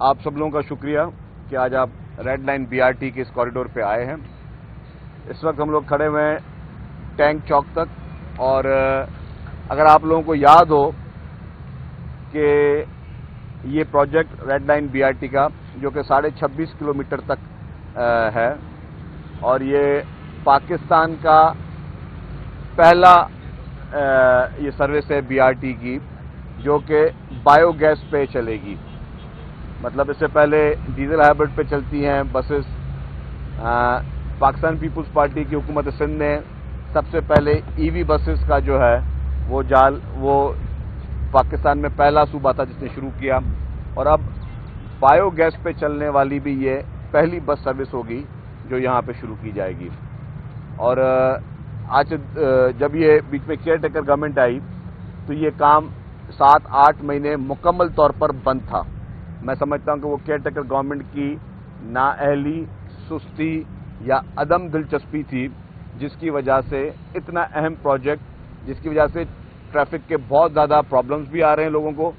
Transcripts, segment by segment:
آپ سب لوگوں کا شکریہ کہ آج آپ ریڈ لائن BRT کے اس کوریڈور پہ آئے ہیں۔ اس وقت ہم لوگ کھڑے ہوئے ہیں ٹینک چوک تک، اور اگر آپ لوگوں کو یاد ہو کہ یہ پروجیکٹ ریڈ لائن BRT کا جو کہ 26.5 کلومیٹر تک ہے، اور یہ پاکستان کا پہلا یہ سروس ہے BRT کی جو کہ بایو گیس پہ چلے گی۔ مطلب اس سے پہلے ڈیزل ہائبرڈ پہ چلتی ہیں بسز۔ پاکستان پیپلز پارٹی کی حکومت سندھ نے سب سے پہلے EV بسز کا جو ہے وہ پاکستان میں پہلا صوبہ تھا جس نے شروع کیا، اور اب بایو گیس پہ چلنے والی بھی یہ پہلی بس سروس ہوگی جو یہاں پہ شروع کی جائے گی۔ اور آج جب یہ بیچ میں کیئر ٹیکر گورنمنٹ آئی تو یہ کام 7-8 مہینے مکمل طور پر بند تھا۔ میں سمجھتا ہوں کہ وہ کیئر ٹیکر گورنمنٹ کی نااہلی، سستی یا عدم دلچسپی تھی جس کی وجہ سے اتنا اہم پروجیکٹ، جس کی وجہ سے ٹریفک کے بہت زیادہ پرابلمز بھی آ رہے ہیں لوگوں کو۔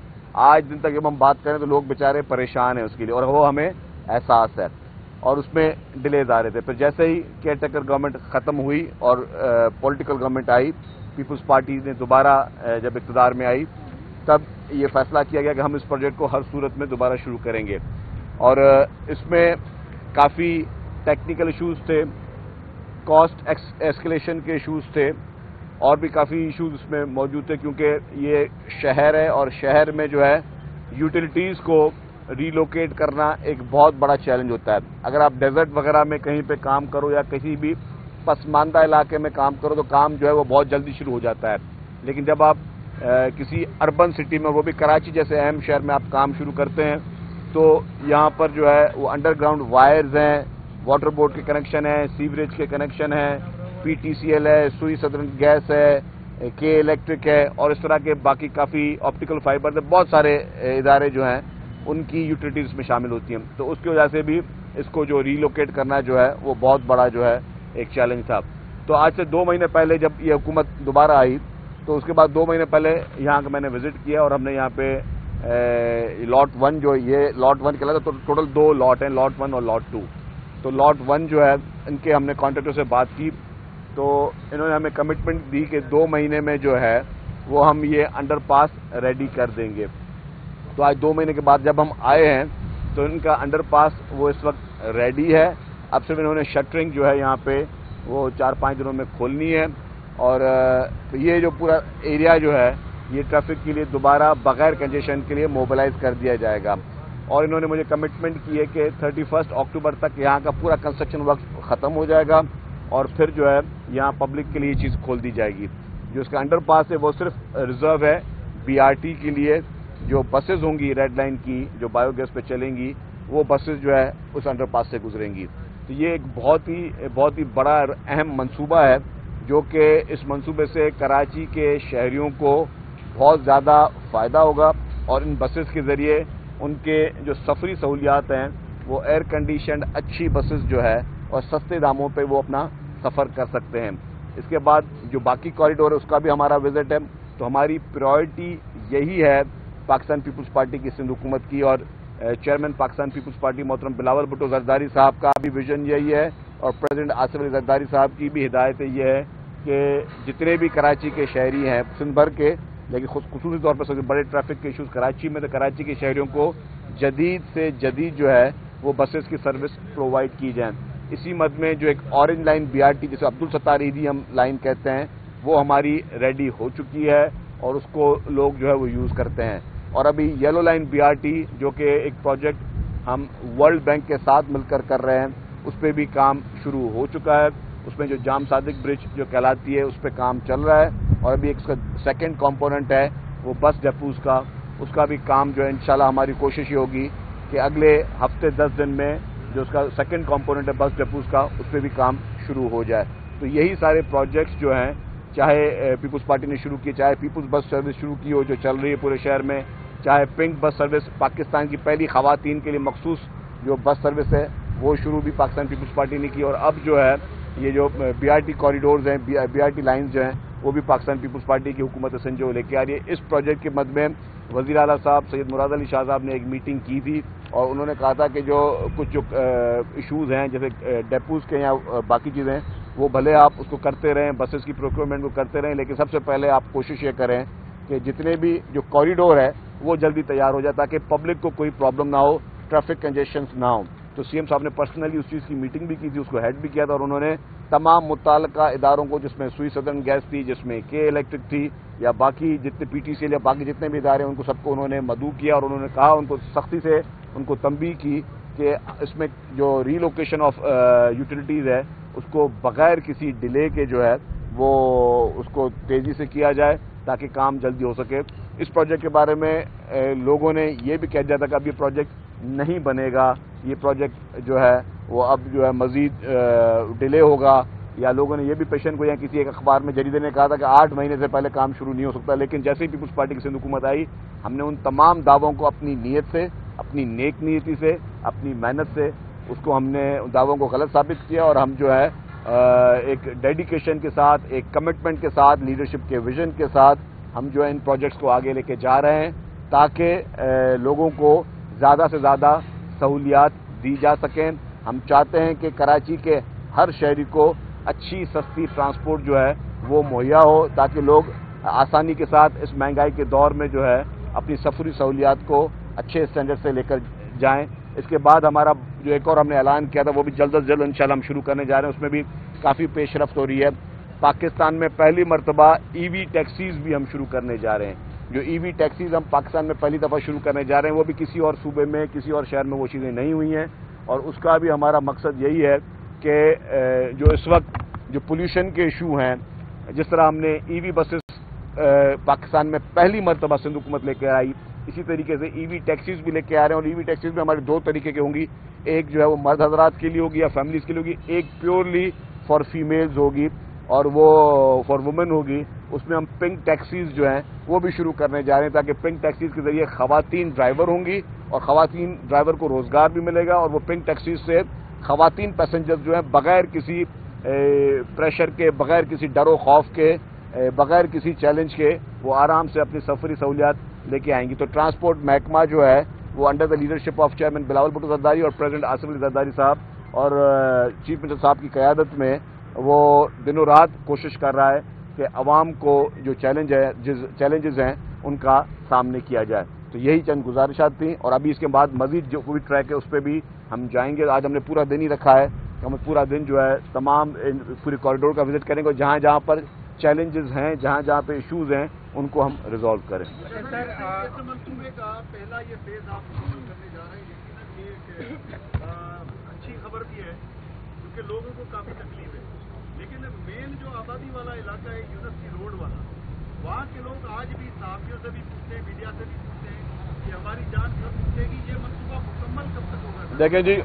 آج دن تک جب ہم بات کریں تو لوگ بیچارے پریشان ہیں اس کے لیے، اور وہ ہمیں احساس ہے، اور اس میں ڈیلیز آ رہے تھے۔ پھر جیسے ہی کیئر ٹیکر گورنمنٹ ختم ہوئی اور پولیٹیکل گورنمنٹ آئی، پیپلز پارٹی نے دوبارہ جب اقتدار میں آئی، تب یہ فیصلہ کیا گیا کہ ہم اس پروجیکٹ کو ہر صورت میں دوبارہ شروع کریں گے۔ اور اس میں کافی ٹیکنیکل ایشوز تھے، کاسٹ ایسکیلیشن کے ایشوز تھے، اور بھی کافی ایشوز اس میں موجود تھے، کیونکہ یہ شہر ہے اور شہر میں جو ہے یوٹیلیٹیز کو ریلوکیٹ کرنا ایک بہت بڑا چیلنج ہوتا ہے۔ اگر آپ ڈیزرٹ وغیرہ میں کہیں پہ کام کرو یا کسی بھی پسماندہ علاقے میں کام کرو تو کام جو ہے وہ بہت جلدی شروع ہو جاتا ہے، لیکن جب آپ کسی اربن سٹی میں، وہ بھی کراچی جیسے اہم شہر میں آپ کام شروع کرتے ہیں تو یہاں پر جو ہے وہ انڈر گراؤنڈ وائرز ہیں، واٹر بورڈ کے کنیکشن ہیں، سیوریج کے کنیکشن ہیں، PTCL ہے، سوئی سدرن گیس ہے، کے الیکٹرک ہے، اور اس طرح کے باقی کافی آپٹیکل فائبر، بہت سارے ادارے جو ہیں ان کی یوٹیلیٹیز میں شامل ہوتی ہیں۔ تو اس کی وجہ سے بھی اس کو جو ریلوکیٹ کرنا جو ہے وہ بہت بڑا جو ہے ایک چیلنج تھا۔ تو آج سے 2 مہینے پہلے جب یہ حکومت دوبارہ آئی تو اس کے بعد 2 مہینے پہلے یہاں کا میں نے وزٹ کیا، اور ہم نے یہاں پہ لاٹ 1 جو یہ لاٹ 1 کہلاتا ہے، تو ٹوٹل 2 لاٹ ہیں، لاٹ 1 اور لاٹ 2۔ تو لاٹ 1 جو ہے ان کے ہم نے کانٹریکٹر سے بات کی، تو انہوں نے ہمیں کمٹمنٹ دی کہ 2 مہینے میں جو ہے وہ ہم یہ انڈر پاس ریڈی کر دیں گے۔ تو آج 2 مہینے کے بعد جب ہم آئے ہیں تو ان کا انڈر پاس وہ اس وقت ریڈی ہے۔ اب صرف انہوں نے شٹرنگ جو ہے یہاں پہ وہ 4-5 دنوں میں کھولنی ہے، اور یہ جو پورا ایریا جو ہے یہ ٹریفک کے لیے دوبارہ بغیر کنجیشن کے لیے موبلائز کر دیا جائے گا۔ اور انہوں نے مجھے کمٹمنٹ کی ہے کہ 31 اکتوبر تک یہاں کا پورا کنسٹرکشن ورک ختم ہو جائے گا، اور پھر جو ہے یہاں پبلک کے لیے یہ چیز کھول دی جائے گی۔ جو اس کا انڈر پاس ہے وہ صرف ریزرو ہے BRT کے لیے۔ جو بسز ہوں گی ریڈ لائن کی جو بایو گیس پہ چلیں گی، وہ بسز جو ہے اس انڈر پاس سے گزریں گی۔ تو یہ ایک بہت ہی بڑا اہم منصوبہ ہے، جو کہ اس منصوبے سے کراچی کے شہریوں کو بہت زیادہ فائدہ ہوگا، اور ان بسز کے ذریعے ان کے جو سفری سہولیات ہیں وہ ایئر کنڈیشنڈ اچھی بسز جو ہے اور سستے داموں پہ وہ اپنا سفر کر سکتے ہیں۔ اس کے بعد جو باقی کوریڈور ہے اس کا بھی ہمارا وزٹ ہے۔ تو ہماری پرائرٹی یہی ہے پاکستان پیپلز پارٹی کی سندھ حکومت کی، اور چیئرمین پاکستان پیپلز پارٹی محترم بلاول بھٹو زرداری صاحب کا بھی ویژن یہی ہے، اور پریزیڈنٹ آصف علی زرداری صاحب کی بھی ہدایت یہ ہے کہ جتنے بھی کراچی کے شہری ہیں سندھ بھر کے، لیکن خصوصی طور پر سب سے بڑے ٹریفک کے ایشوز کراچی میں، تو کراچی کے شہریوں کو جدید سے جدید جو ہے وہ بسز کی سروس پرووائڈ کی جائیں۔ اسی مد میں جو ایک اورنج لائن BRT جسے عبدالستار ایدھی ہم لائن کہتے ہیں، وہ ہماری ریڈی ہو چکی ہے، اور اس کو لوگ جو ہے وہ یوز کرتے ہیں۔ اور ابھی یلو لائن BRT جو کہ ایک پروجیکٹ ہم ورلڈ بینک کے ساتھ مل کر رہے ہیں، اس پہ بھی کام شروع ہو چکا ہے۔ اس میں جو جام صادق برج جو کہلاتی ہے اس پہ کام چل رہا ہے، اور ابھی ایک اس کا سیکنڈ کمپوننٹ ہے وہ بس ڈیپوز کا، اس کا بھی کام جو ہے انشاءاللہ ہماری کوشش یہ ہوگی کہ اگلے ہفتے 10 دن میں جو اس کا سیکنڈ کمپوننٹ ہے بس ڈیپوز کا، اس پہ بھی کام شروع ہو جائے۔ تو یہی سارے پروجیکٹس جو ہیں، چاہے پیپلز پارٹی نے شروع کی، چاہے پیپلز بس سروس شروع کی ہو جو چل رہی ہے پورے شہر میں، چاہے پنک بس سروس پاکستان کی پہلی خواتین کے لیے مخصوص جو بس سروس ہے وہ شروع بھی پاکستان پیپلز پارٹی نے کی، اور اب جو ہے یہ جو BRT کوریڈورز ہیں، BRT لائنز جو ہیں، وہ بھی پاکستان پیپلز پارٹی کی حکومت سندھ جو لے کے آ رہی ہے۔ اس پروجیکٹ کے مد میں وزیر اعلیٰ صاحب سید مراد علی شاہ صاحب نے ایک میٹنگ کی تھی، اور انہوں نے کہا تھا کہ کچھ جو ایشوز ہیں جیسے ڈیپوز کے یا باقی چیزیں وہ بھلے آپ اس کو کرتے رہیں، بسز کی پروکیورمنٹ کو کرتے رہیں، لیکن سب سے پہلے آپ کوشش یہ کریں کہ جتنے بھی جو کوریڈور ہے وہ جلدی تیار ہو جائے تاکہ پبلک کو کوئی پرابلم نہ ہو، ٹریفک کنجیشنز نہ ہوں۔ تو سی ایم صاحب نے پرسنلی اس چیز کی میٹنگ بھی کی تھی، اس کو ہیڈ بھی کیا تھا، اور انہوں نے تمام متعلقہ اداروں کو، جس میں سوئی سدرن گیس تھی، جس میں کے الیکٹرک تھی، یا باقی جتنے پی ٹی سی یا باقی جتنے بھی ادارے ہیں، ان کو سب کو انہوں نے مدعو کیا، اور انہوں نے کہا، ان کو سختی سے ان کو تنبیہ کی کہ اس میں جو ری لوکیشن آف یوٹیلیٹیز ہے اس کو بغیر کسی ڈیلے کے جو ہے وہ اس کو تیزی سے کیا جائے تاکہ کام جلدی ہو سکے۔ اس پروجیکٹ کے بارے میں لوگوں نے یہ بھی کہہ دیا تھا کہ اب یہ پروجیکٹ نہیں بنے گا، یہ پروجیکٹ جو ہے وہ اب جو ہے مزید ڈیلے ہوگا، یا لوگوں نے یہ بھی پیشن کو، یا کسی ایک اخبار میں جریدے نے کہا تھا کہ 8 مہینے سے پہلے کام شروع نہیں ہو سکتا، لیکن جیسے ہی پیپلز پارٹی کی سندھ حکومت آئی، ہم نے ان تمام دعووں کو اپنی نیت سے، اپنی نیک نیتی سے، اپنی محنت سے اس کو ہم نے ان دعووں کو غلط ثابت کیا، اور ہم جو ہے ایک ڈیڈیکیشن کے ساتھ، ایک کمٹمنٹ کے ساتھ، لیڈرشپ کے ویژن کے ساتھ ہم جو ہے ان پروجیکٹس کو آگے لے کے جا رہے ہیں تاکہ لوگوں کو زیادہ سے زیادہ سہولیات دی جا سکیں۔ ہم چاہتے ہیں کہ کراچی کے ہر شہری کو اچھی سستی ٹرانسپورٹ جو ہے وہ مہیا ہو تاکہ لوگ آسانی کے ساتھ اس مہنگائی کے دور میں جو ہے اپنی سفری سہولیات کو اچھے اسٹینڈرڈ سے لے کر جائیں۔ اس کے بعد ہمارا جو ایک اور ہم نے اعلان کیا تھا وہ بھی جلد از جلد انشاءاللہ ہم شروع کرنے جا رہے ہیں، اس میں بھی کافی پیش رفت ہو رہی ہے۔ پاکستان میں پہلی مرتبہ ای وی ٹیکسیز بھی ہم شروع کرنے جا رہے ہیں۔ جو ای وی ٹیکسیز ہم پاکستان میں پہلی دفعہ شروع کرنے جا رہے ہیں، وہ بھی کسی اور صوبے میں، کسی اور شہر میں وہ چیزیں نہیں ہوئی ہیں، اور اس کا بھی ہمارا مقصد یہی ہے کہ جو اس وقت جو پولیوشن کے ایشو ہیں، جس طرح ہم نے ای وی بسز پاکستان میں پہلی مرتبہ سندھ حکومت لے کے آئی، اسی طریقے سے ای وی ٹیکسیز بھی لے کے آ رہے ہیں، اور ای وی ٹیکسیز بھی ہمارے 2 طریقے کی ہوں گی، ایک جو ہے وہ مرد حضرات کے لیے ہوگی یا فیملیز کے لیے ہوگی، ایک پیورلی فار فیمیلز ہوگی اور وہ فار وومن ہوگی۔ اس میں ہم پنک ٹیکسیز جو ہیں وہ بھی شروع کرنے جا رہے ہیں تاکہ پنک ٹیکسیز کے ذریعے خواتین ڈرائیور ہوں گی، اور خواتین ڈرائیور کو روزگار بھی ملے گا، اور وہ پنک ٹیکسیز سے خواتین پیسنجر جو ہیں بغیر کسی پریشر کے، بغیر کسی ڈر و خوف کے، بغیر کسی چیلنج کے وہ آرام سے اپنی سفری سہولیات لے کے آئیں گی۔ تو ٹرانسپورٹ محکمہ جو ہے وہ under the leadership of chairman Bilawal Bhutto Zardari اور پریزیڈنٹ آصف علی زرداری صاحب اور چیف منسٹر صاحب کی قیادت میں وہ دنوں رات کوشش کر رہا ہے کہ عوام کو جو چیلنجز ہیں ان کا سامنے کیا جائے۔ تو یہی چند گزارشات تھیں، اور ابھی اس کے بعد مزید جو کوئی ٹریک ہے اس پہ بھی ہم جائیں گے۔ آج ہم نے پورا دن ہی رکھا ہے، ہم پورا دن جو ہے تمام پورے کوریڈور کا وزٹ کریں گے، اور جہاں جہاں پر چیلنجز ہیں، جہاں جہاں پہ ایشوز ہیں، ان کو ہم ریزالو کریں۔ منصوبے کا پہلا یہ فیز آپ شروع کرنے جا رہے ہیں، یقیناً ایک اچھی خبر بھی ہے کیونکہ لوگوں کو کافی تکلیف ہے، لیکن مین جو آبادی والا علاقہ ہے یونیورسٹی روڈ والا، وہاں کے لوگ آج بھی صحافیوں سے بھی پوچھتے ہیں، میڈیا سے بھی پوچھتے ہیں کہ ہماری جان کب پوچھے گی، یہ منصوبہ مکمل کب تک ہوگا؟ دیکھیں جی،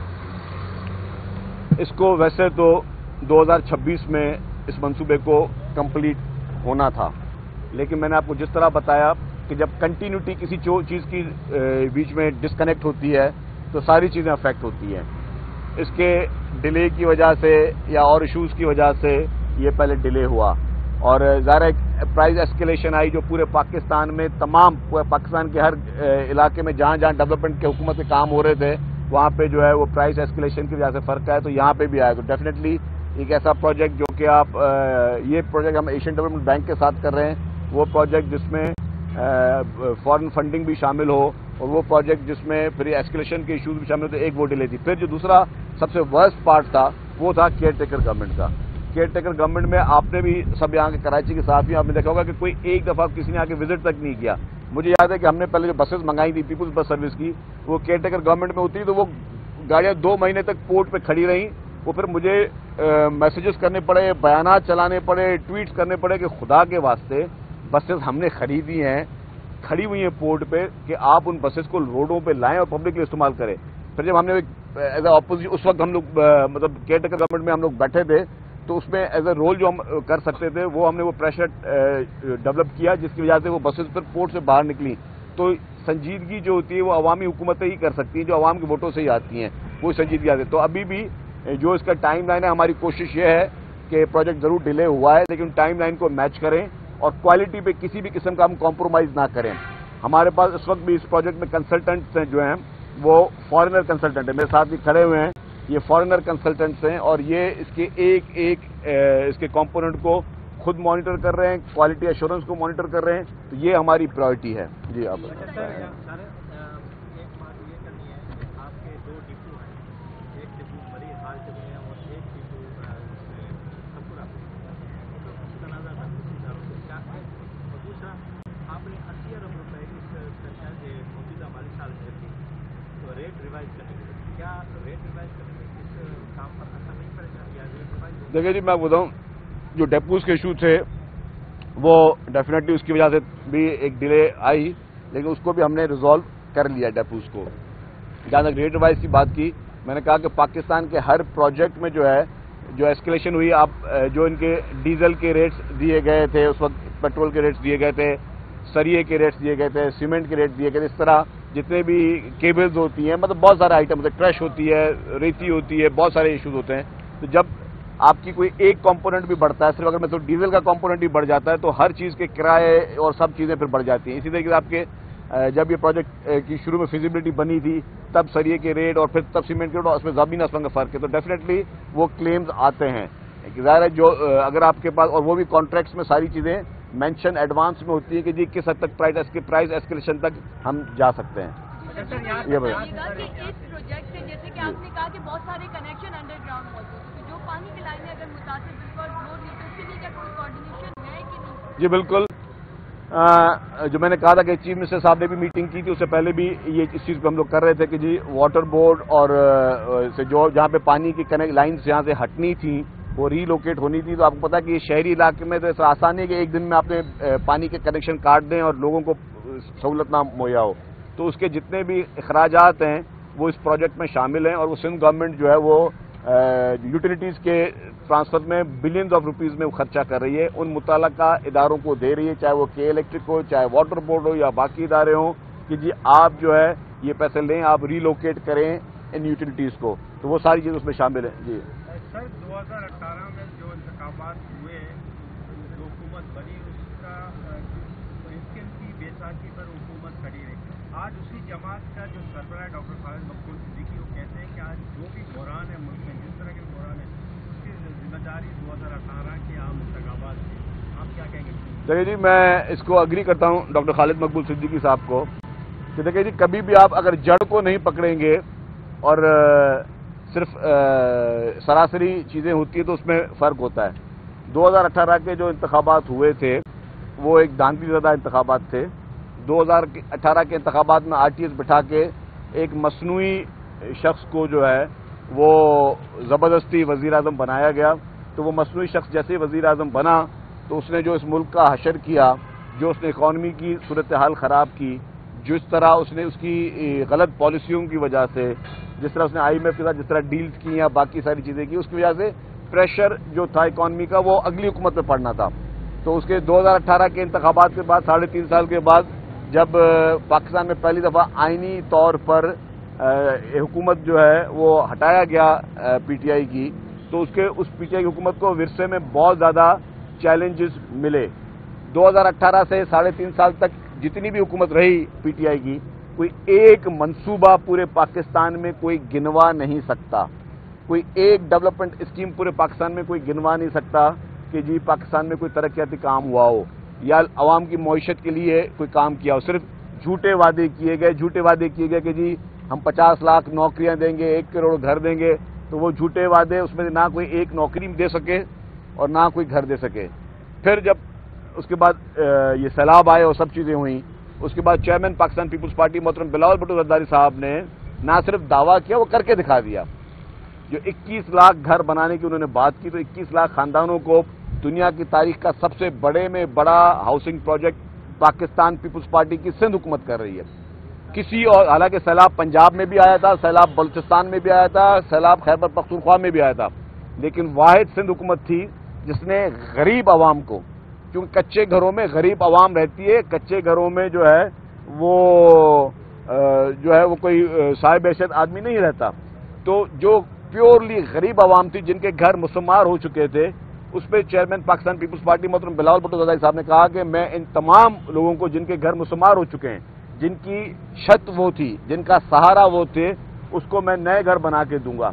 اس کو ویسے تو 2026 میں اس منصوبے کو کمپلیٹ ہونا تھا، لیکن میں نے آپ کو جس طرح بتایا کہ جب کنٹینیوٹی کسی چیز کی بیچ میں ڈسکنیکٹ ہوتی ہے تو ساری چیزیں افیکٹ ہوتی ہیں۔ اس کے ڈیلے کی وجہ سے یا اور ایشوز کی وجہ سے یہ پہلے ڈیلے ہوا، اور ظاہر پرائز ایسکیلیشن آئی جو پورے پاکستان میں، تمام پاکستان کے ہر علاقے میں جہاں جہاں ڈیولپمنٹ کے حکومت کے کام ہو رہے تھے وہاں پہ جو ہے وہ پرائز ایسکیلیشن کی وجہ سے فرق ہے، تو یہاں پہ بھی آیا۔ تو ڈیفینیٹلی ایک ایسا پروجیکٹ جو کہ یہ پروجیکٹ ہم ایشین ڈیولپمنٹ بینک کے ساتھ کر رہے ہیں، وہ پروجیکٹ جس میں فارن فنڈنگ بھی شامل ہو، اور وہ پروجیکٹ جس میں پھر ایسکیلیشن کے ایشوز بھی شامل ہوتے، ایک وہ ڈیلے تھی۔ پھر جو دوسرا سب سے ورسٹ پارٹ تھا وہ تھا کیئر ٹیکر گورنمنٹ کا۔ کیئر ٹیکر گورنمنٹ میں آپ نے بھی سب یہاں کے کراچی کے صحافی آپ نے دیکھا ہوگا کہ کوئی ایک دفعہ کسی نے آ کے وزٹ تک نہیں کیا۔ مجھے یاد ہے کہ ہم نے پہلے جو بسز منگائی تھی پیپلز بس سروس کی، وہ کیئر ٹیکر گورنمنٹ میں اتری تو وہ گاڑیاں 2 مہینے تک پورٹ پہ کھڑی رہیں، وہ پھر مجھے میسیجز کرنے پڑے، بیانات چلانے پڑے، ٹویٹس کرنے پڑے کہ خدا کے واسطے بسز ہم نے خریدی ہیں، کھڑی ہوئی ہیں پورٹ پہ، کہ آپ ان بسز کو روڈوں پہ لائیں اور پبلک کے استعمال کریں۔ پھر جب ہم نے ایز اے اپوزیشن اس وقت ہم لوگ مطلب کیئر ٹیکر گورنمنٹ میں ہم لوگ بیٹھے تھے، تو اس میں ایز اے رول جو ہم کر سکتے تھے وہ ہم نے وہ پریشر ڈیولپ کیا، جس کی وجہ سے وہ بسز پھر پورٹ سے باہر نکلی۔ تو سنجیدگی جو ہوتی ہے وہ عوامی حکومتیں ہی کر سکتی ہیں، جو عوام کے ووٹوں سے ہی آتی ہیں، وہ سنجیدگی آتی ہے۔ تو ابھی بھی جو اس کا ٹائم لائن ہے، ہماری کوشش یہ ہے کہ پروجیکٹ ضرور ڈیلے ہوا ہے لیکن ٹائم لائن کو میچ کریں اور کوالٹی پہ کسی بھی قسم کا ہم کمپرومائز نہ کریں۔ ہمارے پاس اس وقت بھی اس پروجیکٹ میں کنسلٹنٹس ہیں جو ہیں وہ فارنر کنسلٹنٹ ہے، میرے ساتھ بھی کھڑے ہوئے ہیں، یہ فارنر کنسلٹنٹس ہیں اور یہ اس کے ایک اس کے کمپوننٹ کو خود مانیٹر کر رہے ہیں، کوالٹی ایشورنس کو مانیٹر کر رہے ہیں، تو یہ ہماری پرائورٹی ہے. جی آپ ایک بات یہ کرنی ہے کہ آپ کے 2 ڈپو ہیں، ایک ڈپو بڑی حالت میں ہے اور ایک ڈپو سپورا تنازع تھا کیا ہے، اور دوسرا آپ نے 80 ارب روپے اس موجودہ مالی سال میں رکھی تو ریٹ ریوائز کرنے کے لیے کیا ریٹ ریوائز کرنے میں اس کام پر اثر نہیں پڑے گا یا ریٹ ریوائز؟ دیکھیے جی، میں بتاؤں جو ڈیپوز کے ایشو تھے وہ ڈیفینیٹلی اس کی وجہ سے بھی ایک ڈیلے آئی، لیکن اس کو بھی ہم نے ریزالو کر لیا ڈیپوز کو. جہاں تک ریٹ وائز کی بات کی، میں نے کہا کہ پاکستان کے ہر پروجیکٹ میں جو ہے جو ایسکیلیشن ہوئی، آپ جو ان کے ڈیزل کے ریٹس دیے گئے تھے، اس وقت پیٹرول کے ریٹس دیے گئے تھے، سریے کے ریٹس دیے گئے تھے، سیمنٹ کے ریٹ دیے گئے تھے، اس طرح جتنے بھی کیبلز ہوتی ہیں، مطلب بہت سارے آئٹم ہوتے ہیں، کریش ہوتی ہے، ریتی ہوتی ہے، بہت سارے ایشوز ہوتے ہیں. تو جب آپ کی کوئی ایک کمپوننٹ بھی بڑھتا ہے، صرف اگر میں تو ڈیزل کا کمپوننٹ بھی بڑھ جاتا ہے تو ہر چیز کے کرائے اور سب چیزیں پھر بڑھ جاتی ہیں. اسی طریقے سے آپ کے جب یہ پروجیکٹ کی شروع میں فیزیبلٹی بنی تھی تب سریے کے ریٹ اور پھر تب سیمنٹ کے ریٹ اور اس میں زمین آسمان کا فرق ہے، تو ڈیفینیٹلی وہ کلیمز آتے ہیں. ظاہر ہے جو اگر آپ کے پاس، اور وہ بھی کانٹریکٹس میں ساری چیزیں مینشن ایڈوانس میں ہوتی ہے کہ جی کس حد تک پرائز ایسکیلیشن تک ہم جا سکتے ہیں. یہ پروجیکٹ سے جیسے کہ آپ نے کہا کہ بہت سارے کنیکشن انڈر گراؤنڈ موجود ہیں، تو جو پانی کی لائنیں اگر متاثر بالکل روڈ نہیں تو اس کے لیے کیا کوئی کوآرڈینیشن ہے کہ نہیں؟ جی بالکل، جو میں نے کہا تھا کہ چیف منسٹر صاحب نے بھی میٹنگ کی تھی، اس سے پہلے بھی یہ اس چیز پہ ہم لوگ کر رہے تھے کہ جی واٹر بورڈ اور سے جو جہاں پہ پانی کی لائنس جہاں سے ہٹنی تھیں وہ ری لوکیٹ ہونی تھی. تو آپ کو پتا کہ یہ شہری علاقے میں تو ایسا آسان نہیں ہے کہ ایک دن میں آپ نے پانی کے کنیکشن کاٹ دیں اور لوگوں کو سہولت نہ مہیا ہو. تو اس کے جتنے بھی اخراجات ہیں وہ اس پروجیکٹ میں شامل ہیں، اور وہ سندھ گورنمنٹ جو ہے وہ یوٹیلیٹیز کے ٹرانسفر میں بلینز آف روپیز میں خرچہ کر رہی ہے، ان متعلقہ اداروں کو دے رہی ہے، چاہے وہ کے الیکٹرک ہو، چاہے واٹر بورڈ ہو یا باقی ادارے ہوں، کہ جی آپ جو ہے یہ پیسے لیں، آپ ری لوکیٹ کریں ان یوٹیلیٹیز کو. تو وہ ساری چیز اس میں شامل ہیں. جی سر 2018 میں جو انتخابات ہوئے، جو حکومت بنی، اس کا اسکیم کی بیساکھی پر حکومت کھڑی رہی. آج اسی جماعت کا جو سربراہ ڈاکٹر خالد مقبول صدیقی وہ کہتے ہیں کہ آج جو بھی بحران ہے ملک میں، جس طرح کے بحران ہے، اس کی ذمہ داری 2018 کے عام انتخابات کی. آپ کیا کہیں گے؟ دیکھیے جی، میں اس کو اگری کرتا ہوں ڈاکٹر خالد مقبول صدیقی صاحب کو کہ دیکھیے جی کبھی بھی آپ اگر جڑ کو نہیں پکڑیں گے اور صرف سراسری چیزیں ہوتی ہیں تو اس میں فرق ہوتا ہے. 2018 کے جو انتخابات ہوئے تھے وہ ایک دھاندلی زدہ انتخابات تھے. 2018 کے انتخابات میں آر ٹی ایس بٹھا کے ایک مصنوعی شخص کو جو ہے وہ زبردستی وزیر اعظم بنایا گیا. تو وہ مصنوعی شخص جیسے وزیر اعظم بنا تو اس نے جو اس ملک کا حشر کیا، جو اس نے اکانومی کی صورتحال خراب کی، جس طرح اس نے اس کی غلط پالیسیوں کی وجہ سے، جس طرح اس نے آئی ایم ایف کے ساتھ جس طرح ڈیلز کی یا باقی ساری چیزیں کی، اس کی وجہ سے پریشر جو تھا اکانومی کا وہ اگلی حکومت پہ پڑنا تھا. تو اس کے 2018 کے انتخابات کے بعد 3.5 سال کے بعد جب پاکستان میں پہلی دفعہ آئینی طور پر حکومت جو ہے وہ ہٹایا گیا پی ٹی آئی کی، تو اس پی ٹی آئی کی حکومت کو ورثے میں بہت زیادہ چیلنجز ملے. 2018 سے 3.5 سال تک جتنی بھی حکومت رہی پی ٹی آئی کی، کوئی ایک منصوبہ پورے پاکستان میں کوئی گنوا نہیں سکتا، کوئی ایک ڈیولپمنٹ اسکیم پورے پاکستان میں کوئی گنوا نہیں سکتا کہ جی پاکستان میں کوئی ترقیاتی کام ہوا ہو یا عوام کی معیشت کے لیے کوئی کام کیا ہو. صرف جھوٹے وعدے کیے گئے کہ جی ہم 50 لاکھ نوکریاں دیں گے، 1 کروڑ گھر دیں گے. تو وہ جھوٹے وعدے، اس میں نہ کوئی ایک نوکری دے سکے اور نہ کوئی گھر دے سکے. پھر جب اس کے بعد یہ سیلاب آئے اور سب چیزیں ہوئیں، اس کے بعد چیئرمین پاکستان پیپلز پارٹی محترم بلاول بھٹو زرداری صاحب نے نہ صرف دعویٰ کیا، وہ کر کے دکھا دیا. جو 21 لاکھ گھر بنانے کی انہوں نے بات کی، تو 21 لاکھ خاندانوں کو دنیا کی تاریخ کا سب سے بڑے میں بڑا ہاؤسنگ پروجیکٹ پاکستان پیپلز پارٹی کی سندھ حکومت کر رہی ہے. کسی اور، حالانکہ سیلاب پنجاب میں بھی آیا تھا، سیلاب بلوچستان میں بھی آیا تھا، سیلاب خیبر پختونخوا میں بھی آیا تھا، لیکن واحد سندھ حکومت تھی جس نے غریب عوام کو، کیونکہ کچے گھروں میں غریب عوام رہتی ہے، کچے گھروں میں جو ہے وہ کوئی صاحب حیثیت آدمی نہیں رہتا. تو جو پیورلی غریب عوام تھی جن کے گھر مسمار ہو چکے تھے، اس پہ چیئرمین پاکستان پیپلز پارٹی محترم بلاول بھٹو زرداری صاحب نے کہا کہ میں ان تمام لوگوں کو جن کے گھر مسمار ہو چکے ہیں، جن کی چھت وہ تھی، جن کا سہارا وہ تھے، اس کو میں نئے گھر بنا کے دوں گا.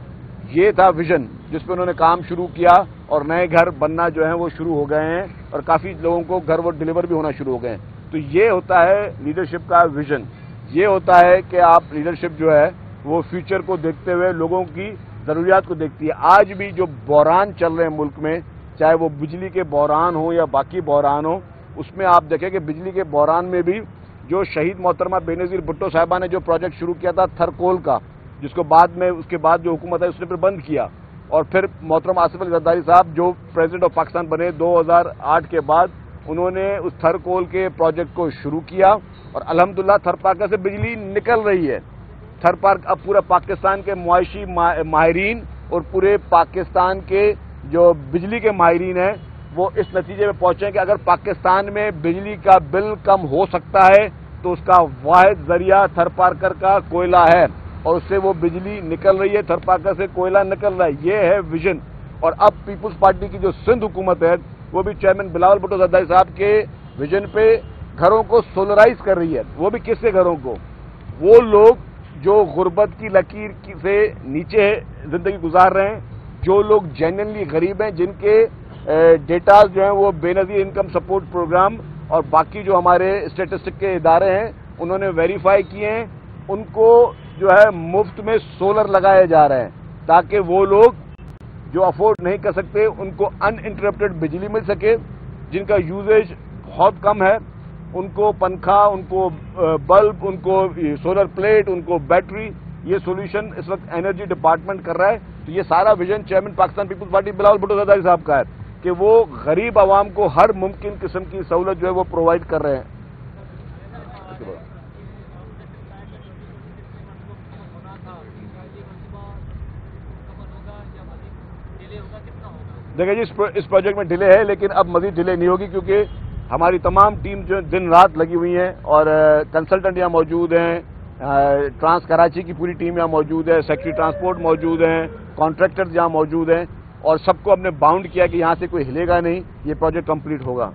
یہ تھا ویژن جس پہ انہوں نے کام شروع کیا اور نئے گھر بننا جو ہے وہ شروع ہو گئے ہیں اور کافی لوگوں کو گھر وہ ڈلیور بھی ہونا شروع ہو گئے ہیں. تو یہ ہوتا ہے لیڈرشپ کا ویژن. یہ ہوتا ہے کہ آپ لیڈرشپ جو ہے وہ فیوچر کو دیکھتے ہوئے لوگوں کی ضروریات کو دیکھتی ہے. آج بھی جو بحران چل رہے ہیں ملک میں، چاہے وہ بجلی کے بحران ہوں یا باقی بحران ہوں، اس میں آپ دیکھیں کہ بجلی کے بحران میں بھی جو شہید محترمہ بے نظیر بھٹو صاحبہ نے جو پروجیکٹ شروع کیا تھا تھرکول کا، جس کو بعد میں اس کے بعد جو حکومت ہے اس نے پھر بند کیا، اور پھر محترم آصف علی زرداری صاحب جو پریزیڈنٹ آف پاکستان بنے 2008 کے بعد، انہوں نے اس تھرکول کے پروجیکٹ کو شروع کیا اور الحمدللہ تھرپارکر سے بجلی نکل رہی ہے. تھرپارک اب پورا پاکستان کے معاشی ماہرین اور پورے پاکستان کے جو بجلی کے ماہرین ہیں وہ اس نتیجے میں پہنچے کہ اگر پاکستان میں بجلی کا بل کم ہو سکتا ہے تو اس کا واحد ذریعہ تھرپارکر کا کوئلہ ہے، اور اس سے وہ بجلی نکل رہی ہے، تھرپارکر سے کوئلہ نکل رہا ہے. یہ ہے ویژن. اور اب پیپلز پارٹی کی جو سندھ حکومت ہے وہ بھی چیئرمین بلاول بھٹو زرداری صاحب کے ویژن پہ گھروں کو سولرائز کر رہی ہے. وہ بھی کس سے گھروں کو؟ وہ لوگ جو غربت کی لکیر سے نیچے زندگی گزار رہے ہیں، جو لوگ جینوئنلی غریب ہیں، جن کے ڈیٹاز جو ہیں وہ بے نظیر انکم سپورٹ پروگرام اور باقی جو ہمارے اسٹیٹسٹک کے ادارے ہیں انہوں نے ویریفائی کیے ہیں، ان کو جو ہے مفت میں سولر لگائے جا رہے ہیں تاکہ وہ لوگ جو افورڈ نہیں کر سکتے ان کو ان انٹرپٹڈ بجلی مل سکے. جن کا یوزیج بہت کم ہے ان کو پنکھا، ان کو بلب، ان کو سولر پلیٹ، ان کو بیٹری، یہ سولوشن اس وقت انرجی ڈپارٹمنٹ کر رہا ہے. تو یہ سارا ویژن چیئرمین پاکستان پیپلز پارٹی بلاول بھٹو زرداری صاحب کا ہے کہ وہ غریب عوام کو ہر ممکن قسم کی سہولت جو ہے وہ پرووائڈ کر رہے ہیں. دیکھیں جی اس پروجیکٹ میں ڈیلے ہے، لیکن اب مزید ڈیلے نہیں ہوگی کیونکہ ہماری تمام ٹیم جو دن رات لگی ہوئی ہیں اور کنسلٹنٹ یہاں موجود ہیں، ٹرانس کراچی کی پوری ٹیم یہاں موجود ہے، سیکٹری ٹرانسپورٹ موجود ہیں، کانٹریکٹرز یہاں موجود ہیں، اور سب کو ہم نے باؤنڈ کیا کہ یہاں سے کوئی ہلے گا نہیں، یہ پروجیکٹ کمپلیٹ ہوگا.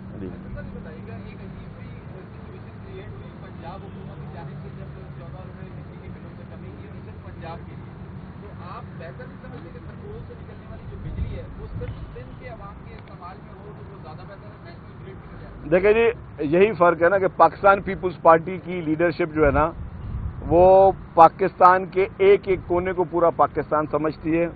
دیکھیں جی یہی فرق ہے نا کہ پاکستان پیپلز پارٹی کی لیڈرشپ جو ہے نا وہ پاکستان کے ایک ایک کونے کو پورا پاکستان سمجھتی ہے.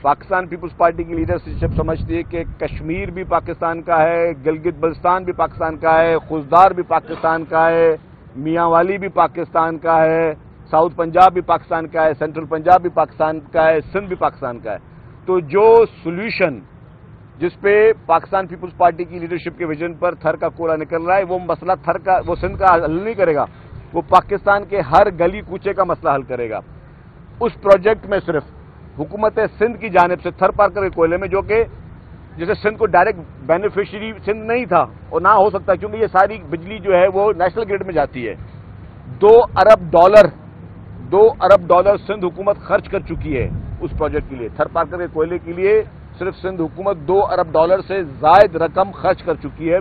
پاکستان پیپلز پارٹی کی لیڈرشپ سمجھتی ہے کہ کشمیر بھی پاکستان کا ہے، گلگت بلتستان بھی پاکستان کا ہے، خوزدار بھی پاکستان کا ہے، میاں والی بھی پاکستان کا ہے، ساؤتھ پنجاب بھی پاکستان کا ہے، سینٹرل پنجاب بھی پاکستان کا ہے، سندھ بھی پاکستان کا ہے. تو جو سولوشن جس پہ پاکستان پیپلز پارٹی کی لیڈرشپ کے ویژن پر تھر کا کوڑا نکل رہا ہے، وہ مسئلہ تھر کا، وہ سندھ کا حل نہیں کرے گا، وہ پاکستان کے ہر گلی کوچے کا مسئلہ حل کرے گا. اس پروجیکٹ میں صرف حکومت سندھ کی جانب سے تھرپارکر کے کوئلے میں، جو کہ جیسے سندھ کو ڈائریکٹ بینیفیشری سندھ نہیں تھا اور نہ ہو سکتا کیونکہ یہ ساری بجلی جو ہے وہ نیشنل گریڈ میں جاتی ہے. $2 ارب سندھ حکومت خرچ کر چکی ہے اس پروجیکٹ کے لیے. تھرپارکر کے کوئلے کے لیے صرف سندھ حکومت $2 ارب سے زائد رقم خرچ کر چکی ہے.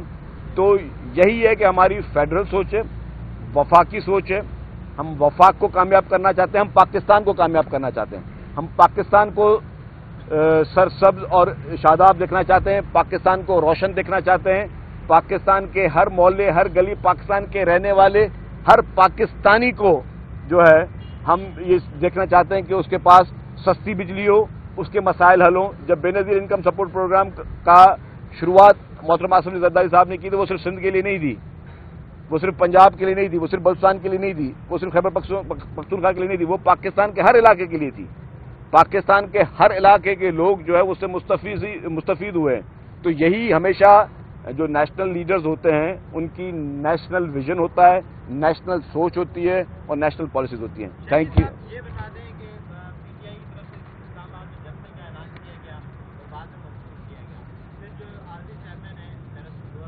تو یہی ہے کہ ہماری فیڈرل سوچ ہے، وفاقی سوچ ہے. ہم وفاق کو کامیاب کرنا چاہتے ہیں، ہم پاکستان کو کامیاب کرنا چاہتے ہیں. ہم پاکستان کو سرسبز اور شاداب دیکھنا چاہتے ہیں، پاکستان کو روشن دیکھنا چاہتے ہیں. پاکستان کے ہر محلے، ہر گلی، پاکستان کے رہنے والے ہر پاکستانی کو جو ہے ہم یہ دیکھنا چاہتے ہیں کہ اس کے پاس سستی بجلی ہو، اس کے مسائل حل ہوں. جب بے نظیر انکم سپورٹ پروگرام کا شروعات محترم آصف علی زرداری صاحب نے کی تو وہ صرف سندھ کے لیے نہیں دی، وہ صرف پنجاب کے لیے نہیں دی، وہ صرف بلوچستان کے لیے نہیں دی، وہ صرف خیبر پختونخوا کے لیے نہیں دی، وہ پاکستان کے ہر علاقے کے لیے تھی. پاکستان کے ہر علاقے کے لوگ جو ہے اس سے مستفید ہوئے. تو یہی ہمیشہ جو نیشنل لیڈرز ہوتے ہیں ان کی نیشنل ویژن ہوتا ہے، نیشنل سوچ ہوتی ہے اور نیشنل پالیسیز ہوتی ہیں. Thank you. یہ بتا دیں کہ پی ٹی آئی کی طرف سے اسلام آباد میں جلسے کا اعلان کیا گیا اور بعد میں منسوخ کیا گیا. پھر جو عارضی چیئرمین ہیں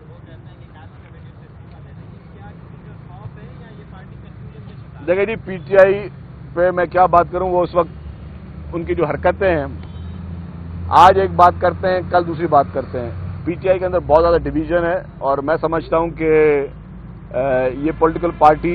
وہ کہتے ہیں کہ کابینہ کمیٹی سے استعفا دے دیں. کیا کسی کا خوف ہے یا یہ پارٹی کنفیوژن کا شکار ہے؟ دیکھیں جی پی ٹی آئی پہ میں کیا بات کروں، وہ اس وقت ان کی جو حرکتیں ہیں، آج ایک بات کرتے ہیں کل دوسری بات کرتے ہیں. پی ٹی آئی کے اندر بہت زیادہ ڈویژن ہے اور میں سمجھتا ہوں کہ یہ پولیٹیکل پارٹی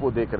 وہ دیکھ رہے